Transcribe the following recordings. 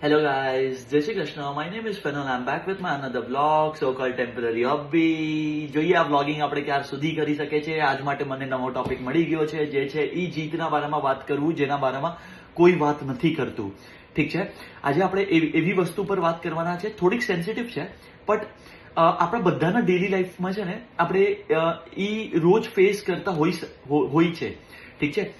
Hello guys, Jai Shri Krishna. My name is Fenol. I'm back with my another vlog, so called temporary hobby. જોઈએ આ vlogging આપણે ક્યાર સુધી કરી શકે છે. આજ માટે મને નવો ટોપિક મળી ગયો છે, જે છે ઈ જીતના બારામાં વાત કરવું, જેના બારામાં કોઈ વાત નથી કરતું. ઠીક છે, આજે આપણે એવી વસ્તુ પર વાત કરવાના છે, થોડીક સેન્સિટિવ છે, બટ આપણા બધાના ડેલી લાઈફમાં છે ને આપણે ઈ રોજ ફેસ કરતા હોય છે. ઠીક છે,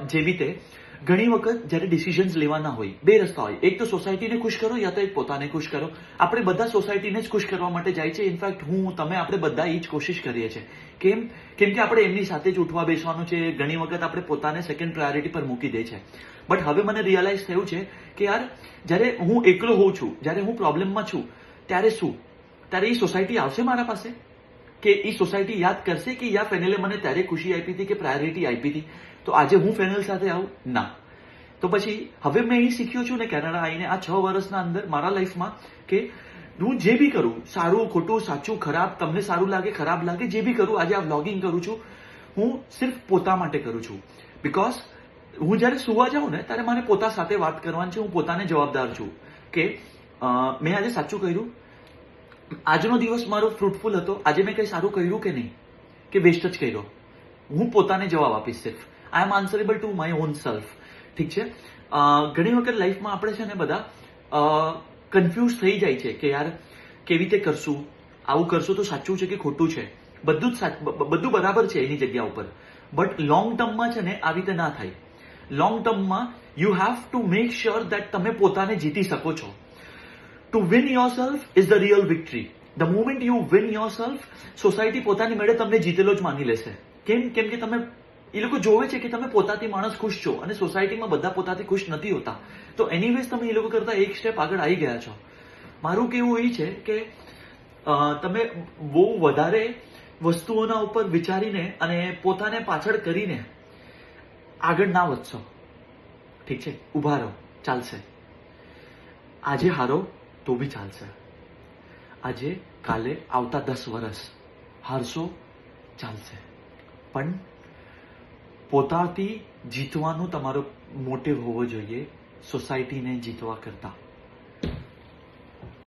જેવી રીતે ઘણી વખત જ્યારે ડિસિઝન્સ લેવાના હોય, બે રસ્તા હોય, એક તો સોસાયટીને ખુશ કરો યા તો એક પોતાને ખુશ કરો. આપણે બધા સોસાયટીને જ ખુશ કરવા માટે જાય છે. ઇનફેક્ટ તમે આપણે બધા એ જ કોશિશ કરીએ છીએ. કેમ કે આપણે એમની સાથે જ ઉઠવા બેસવાનું છે. ઘણી વખત આપણે પોતાને સેકન્ડ પ્રાયોરિટી પર મૂકી દે છે. બટ હવે મને રિયલાઇઝ થયું છે કે યાર, જ્યારે હું એકલો હોઉં છું, જ્યારે હું પ્રોબ્લેમમાં છું, ત્યારે એ સોસાયટી આવશે મારા પાસે, કે એ સોસાયટી યાદ કરશે કે યા ફેનલે મને ત્યારે ખુશી આપી હતી, કે પ્રાયોરિટી આપી હતી, તો આજે હું ફેનલ સાથે આવું? ના. તો પછી હવે મેં એ શીખ્યો છું ને કેનેડા આવીને આ 6 વર્ષના અંદર મારા લાઈફમાં, કે હું જે બી કરું, સારું ખોટું, સાચું ખરાબ, તમને સારું લાગે ખરાબ લાગે, જે બી કરું, આજે આ વ્લોગિંગ કરું છું, હું સિર્ફ પોતા માટે કરું છું. બિકોઝ હું જ્યારે સુવા જાઉં ને ત્યારે મને પોતા સાથે વાત કરવાની છે. હું પોતાને જવાબદાર છું કે મેં આજે સાચું કર્યું, આજનો દિવસ મારો ફ્રૂટફુલ હતો, આજે મેં કંઈ સારું કર્યું કે નહીં, કે વેસ્ટ જ કર્યો. હું પોતાને જવાબ આપીશ. સિર્ફ આઈ એમ આન્સરેબલ ટુ માય ઓન સેલ્ફ. ઠીક છે, ઘણી વખત લાઈફમાં આપણે છે ને બધા કન્ફ્યુઝ થઈ જાય છે કે યાર કેવી રીતે કરશું, આવું કરશું તો સાચું છે કે ખોટું છે. બધું બરાબર છે એની જગ્યા ઉપર, બટ લોંગ ટર્મમાં છે ને આવી રીતે ના થાય. લોંગ ટર્મમાં you have to make sure that તમે પોતાને જીતી શકો છો. To win your self is the real victory. The moment you win your self, society પોતાની મેળે તમને જીતેલો જ માની લેશે. કેમ કે તમે એ લોકો જોવે છે કે તમે પોતાથી માણસ ખુશ છો, અને સોસાયટીમાં બધા પોતાથી ખુશ નથી હોતા. તો એનીવેઝ તમે એ લોકો કરતા એક સ્ટેપ આગળ આવી ગયા છો. મારું કહેવું એ છે કે તમે બહુ વધારે વસ્તુઓના ઉપર વિચારીને અને પોતાને પાછળ કરીને આગળ ના વધશો. ઠીક છે, ઉભા રહો, ચાલશે. આજે હારો તો બી ચાલશે. આજે કાલે આવતા 10 વર્ષ હારશો, ચાલશે. પણ પોતાથી જીતવાનો તમારો મોટિવ હોવો જોઈએ, સોસાયટીને જીતવા કરતા.